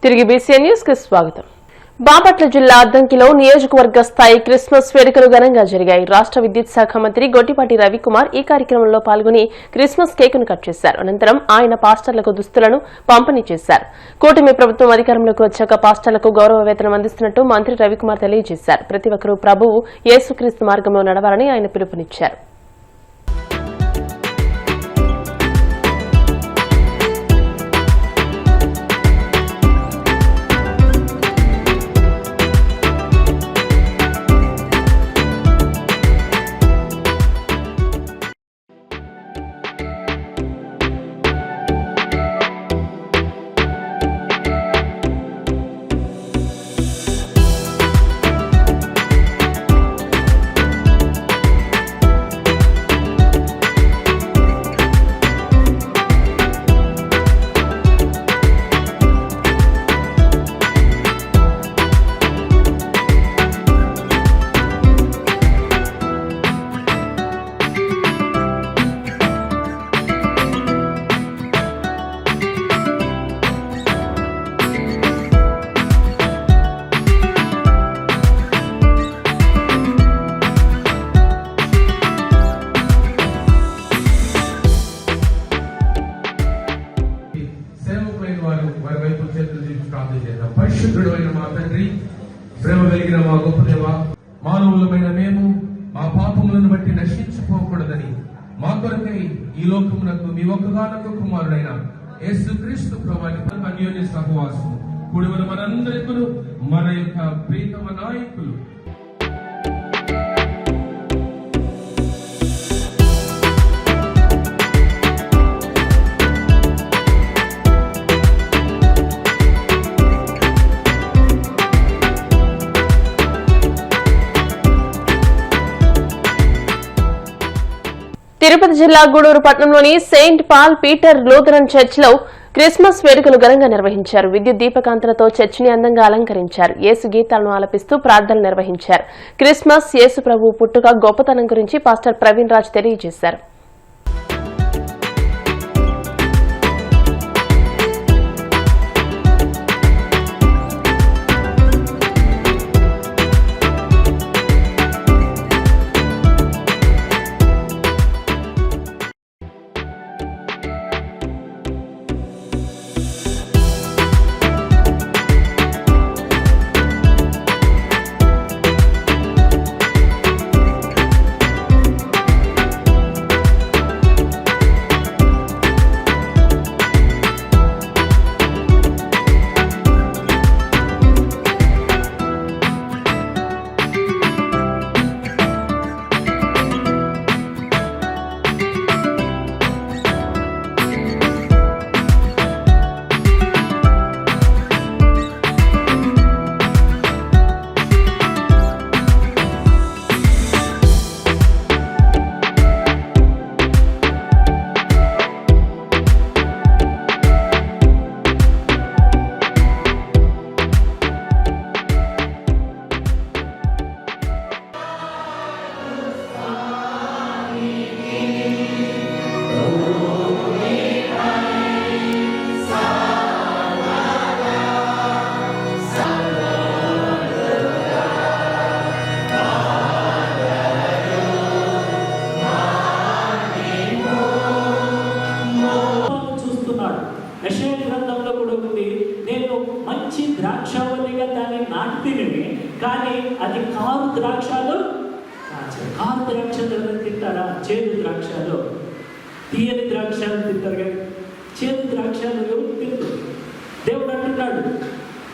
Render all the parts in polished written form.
తిరిగి BCN news కి స్వాగతం. బాపట్ల జిల్లా అద్దంకిలో నియోజకవర్గ స్థాయి క్రిస్మస్ వేడుకలు ఘనంగా జరిగాయి. రాష్ట్ర విద్యుత్ శాఖ మంత్రి గొట్టిపాటి రవికుమార్ ఈ కార్యక్రమంలో పాల్గొని క్రిస్మస్ కేకును కట్ చేశారు. అనంతరం ఆయన పాస్టర్లకు దుస్తులను పంపిణీ చేశారు. కూటమి ప్రభుత్వం అధికారంలోకి వచ్చాక పాస్టర్లకు గౌరవ వేతనం అందిస్తున్నట్టు మంత్రి రవికుమార్ తెలియజేశారు. ప్రతి ఒక్కరూ ప్రభువు యేసుక్రీస్తు మార్గంలో నడవాలని ఆయన పిలుపునిచ్చారు. పరిశుద్ధుడైన మా తండ్రి, ప్రేమ కలిగిన మా గొప్ప దేవ, మానవులమైన మేము మా పాపములను బట్టి నశించిపోకూడదని మా కొరకై ఈ లోకమునకు మీ ఒక్కగానొక్క కుమారుడైన యేసుక్రీస్తు ప్రభువుని అన్యోన్య సహవాసము కూడిన మనందరికీ మన యొక్క ప్రియతమ నాయకులు తిరుపతి జిల్లా గూడూరు పట్టణంలోని సెయింట్ పాల్ పీటర్ లూథరన్ చర్చిలో క్రిస్మస్ వేడుకలు ఘనంగా నిర్వహించారు. విద్యుత్ దీపకాంతలతో చర్చిని అందంగా అలంకరించారు. యేసు గీతాలను ఆలపిస్తూ ప్రార్థనలు నిర్వహించారు. క్రిస్మస్ యేసు ప్రభువు పుట్టుక గొప్పతనం గురించి పాస్టర్ ప్రవీణ్ రాజ్ తెలియజేశారు. మంచి ద్రాక్షావళిగా దాన్ని నాటినవి, కానీ అది కారు ద్రాక్షలు తింటారా? చేదు ద్రాక్షలు, తీయని ద్రాక్షలు తింటారు కానీ చేదు ద్రాక్షలు ఎవరు తింటారు? దేవుడు అంటున్నాడు,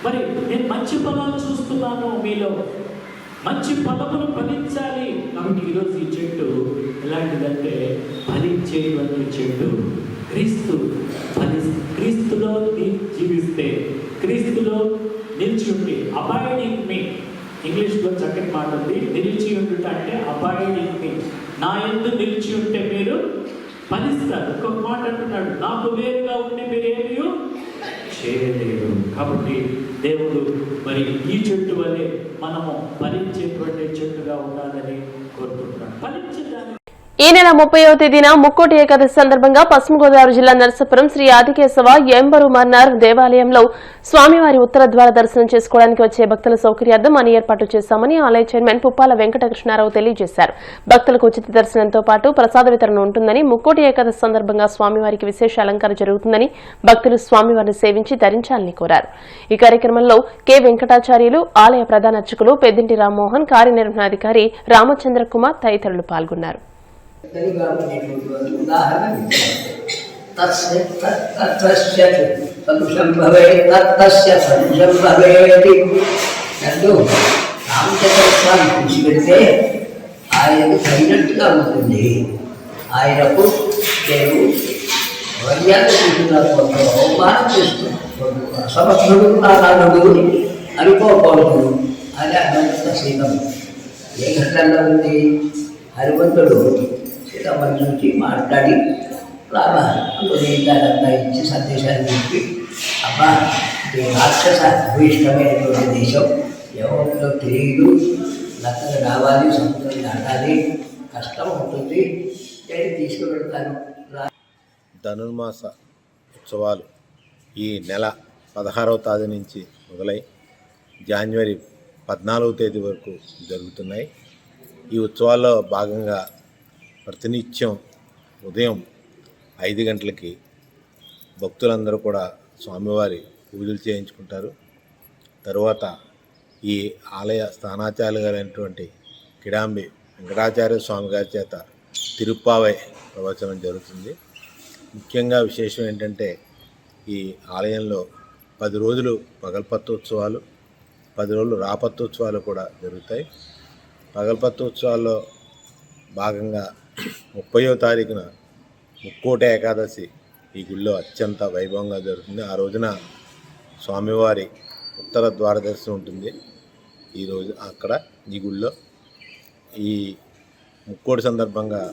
మరి నేను మంచి ఫలాలు చూస్తున్నాను, మీలో మంచి ఫలములు ఫలించాలి. కాబట్టి ఈరోజు ఈ చెట్టు ఎలాంటిదంటే ఫలించేటువంటి చెట్టు. క్రీస్తులో జీవిస్తే, క్రీస్తులో నిలిచి ఉండి, అబాయిడింగ్ మీ, ఇంగ్లీష్లో చక్కని మాట ఉంది, నిలిచి ఉండుట అంటే అబాయిడింగ్ మీ, నా యందు నిలిచి ఉంటే మీరు ఫలిస్తారు. ఇంకొక మాట అంటున్నాడు, నాకు వేరుగా ఉండి మీరు ఏమీ చేయలేరు. కాబట్టి దేవుడు మరి ఈ చెట్టు వలె మనము ఫలించేటువంటి చెట్టుగా ఉండాలని కోరుకుంటున్నాడు. ఫలించేదాన్ని ఈ నెల 30వ తేదీన ముక్కోటి ఏకాదశి సందర్భంగా పశ్చిమ గోదావరి జిల్లా నరసాపురం శ్రీ ఆదికేశవ ఎంబరు మన్నార్ దేవాలయంలో స్వామివారి ఉత్తర ద్వార దర్శనం చేసుకోవడానికి వచ్చే భక్తుల సౌకర్యార్థం అన్ని ఏర్పాట్లు చేశామని ఆలయ చైర్మన్ పుప్పాల వెంకటకృష్ణారావు తెలియజేశారు. భక్తులకు ఉచిత దర్శనంతో పాటు ప్రసాద వితరణ ఉంటుందని, ముక్కోటి ఏకాదశి సందర్భంగా స్వామివారికి విశేష అలంకారం జరుగుతుందని భక్తులు స్వామివారిని సేవించి ధరించాలని కోరారు. ఈ కార్యక్రమంలో కె వెంకటాచార్యులు, ఆలయ ప్రధాన అర్చకులు పెద్దింటి రామ్మోహన్, కార్యనిర్వహణాధికారి రామచంద్ర కుమార్ తదితరులు పాల్గొన్నారు. రామచంద్రస్వామి కూర్చిపెడితే ఆయనకు తగినట్టుగా ఉంటుంది. ఆయనకు నేను మర్యాద చూస్తున్నారు, కొంత అవమానం చేస్తున్నాను, అసమర్థుడు నాలుగురు అనుకోకూడదు అని అన్నంత సీతం. ఏ ఘట్టంలో ఉంది? హనుమంతుడు సీతమ్మని చూసి మాట్లాడి రామాదంతా ఇచ్చి సందేశాన్ని చెప్పి, అబ్బా ఈ రాక్షస భూయిష్టమైనటువంటి దేశం ఎవరిలో తెలియదు, లక్కలు రావాలి, సముద్రం దాటాలి, కష్టం ఉంటుంది, నేను తీసుకువెళ్తాను. ధనుర్మాస ఉత్సవాలు ఈ నెల 16వ తేదీ నుంచి మొదలై జనవరి 14వ తేదీ వరకు జరుగుతున్నాయి. ఈ ఉత్సవాల్లో భాగంగా ప్రతినిత్యం ఉదయం 5 గంటలకి భక్తులందరూ కూడా స్వామివారి పూజలు చేయించుకుంటారు. తరువాత ఈ ఆలయ స్థానాచార్యులైనటువంటి కిడాంబి వెంకటాచార్య స్వామి గారి చేత తిరుప్పావై ప్రవచనం జరుగుతుంది. ముఖ్యంగా విశేషం ఏంటంటే ఈ ఆలయంలో 10 రోజులు పగల్పత్తోత్సవాలు, 10 రోజులు రాపత్తోత్సవాలు కూడా జరుగుతాయి. పగల్పత్తోత్సవాల్లో భాగంగా 30వ తారీఖున ముక్కోటి ఏకాదశి ఈ గుళ్ళో అత్యంత వైభవంగా జరుగుతుంది. ఆ రోజున స్వామివారి ఉత్తర ద్వార దర్శనం ఉంటుంది. ఈరోజు అక్కడ ఈ గుళ్ళో ఈ ముక్కోటి సందర్భంగా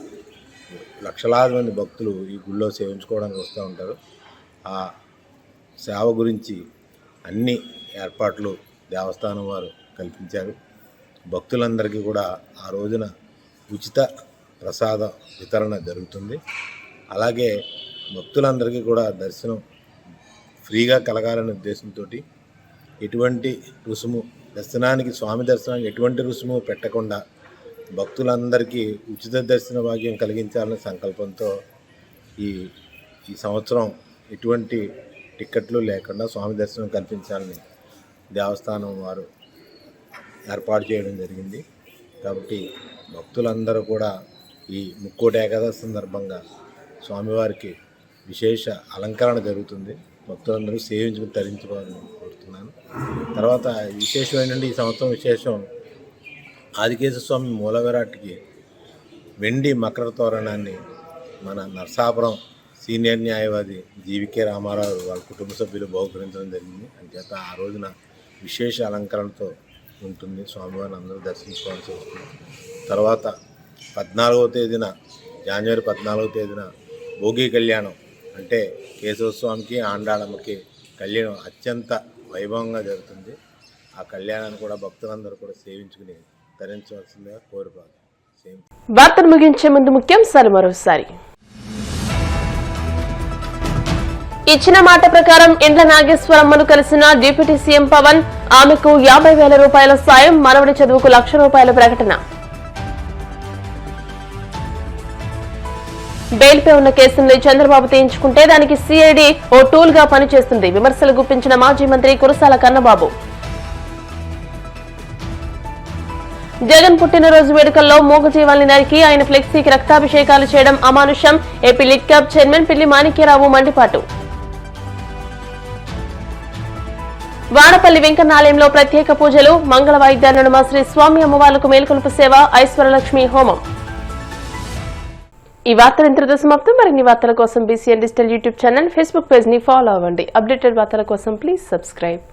లక్షలాది మంది భక్తులు ఈ గుళ్ళో సేవించుకోవడానికి వస్తూ ఉంటారు. ఆ సేవ గురించి అన్ని ఏర్పాట్లు దేవస్థానం వారు కల్పించారు. భక్తులందరికీ కూడా ఆ రోజున ఉచిత ప్రసాద వితరణ జరుగుతుంది. అలాగే భక్తులందరికీ కూడా దర్శనం ఫ్రీగా కలగాలనే ఉద్దేశంతో ఎటువంటి రుసుము దర్శనానికి, స్వామి దర్శనానికి ఎటువంటి రుసుము పెట్టకుండా భక్తులందరికీ ఉచిత దర్శన భాగ్యం కలిగించాలనే సంకల్పంతో ఈ సంవత్సరం ఎటువంటి టిక్కెట్లు లేకుండా స్వామి దర్శనం కల్పించాలని దేవస్థానం వారు ఏర్పాటు చేయడం జరిగింది. కాబట్టి భక్తులందరూ కూడా ఈ ముక్కోటి ఏకాదశి సందర్భంగా స్వామివారికి విశేష అలంకరణ జరుగుతుంది. భక్తులందరూ సేవించుకుని తరించుకోవాలని కోరుతున్నాను. తర్వాత విశేషం ఏంటంటే ఈ సంవత్సరం విశేషం ఆదికేశవ స్వామి మూల విరాట్కి వెండి మకర తోరణాన్ని మన నరసాపురం సీనియర్ న్యాయవాది జీవికే రామారావు వాళ్ళ కుటుంబ సభ్యులు బహుకరించడం జరిగింది. అంచేత ఆ రోజున విశేష అలంకరణతో ఉంటుంది. స్వామివారిని అందరూ దర్శించుకోవాల్సి వస్తుంది. తర్వాత 14వ తేదీన జనవరి 14వ తేదీన భోగి కళ్యాణం అంటే కేశవస్వామికి ఆండాళమ్మకి కళ్యాణం అత్యంత వైభవంగా జరుగుతుంది. ఆ కళ్యాణాన్ని కూడా భక్తులందరూ కూడా సేవించుకుని ధరించవలసిందిగా కోరుకోవాలి. వార్తలు ముగించే ముందు ముఖ్యాంశాలు మరోసారి. ఇచ్చిన మాట ప్రకారం ఇండ్ల నాగేశ్వరమ్మను కలిసిన డిప్యూటీ సీఎం పవన్, ఆమెకు 50,000 రూపాయల సాయం, మనవడి చదువుకు ₹1,00,000 ప్రకటన. బెయిల్పై ఉన్న కేసుల్ని చంద్రబాబు తీయించుకుంటే దానికి సిఐడి ఓ టూల్ గా పనిచేస్తుంది, విమర్శలు గుప్పించిన మాజీ మంత్రి కురసాల కన్నబాబు. జగన్ పుట్టినరోజు వేడుకల్లో మూగజీవాల్ని నరికి ఆయన ఫ్లెక్సీకి రక్తాభిషేకాలు చేయడం అమానుషం, ఏపీ లిడ్ క్యాబ్ చైర్మన్ పిల్లి మాణిక్యరావు మండిపాటు. వాడపల్లి వెంకన్నాలయంలో ప్రత్యేక పూజలు, మంగళ వాయిద్యాల నడుమ శ్రీ స్వామి అమ్మవార్లకు మేల్కొలుపు సేవ, ఐశ్వర్యలక్ష్మి హోమం. ఈ వార్తలు ఇంతటితో సమాప్తం. మరిన్ని వార్తల కోసం BCN digital YouTube channel, Facebook page ని ఫాలో అవ్వండి. అప్డేటెడ్ వార్తల కోసం ప్లీజ్ సబ్స్క్రైబ్.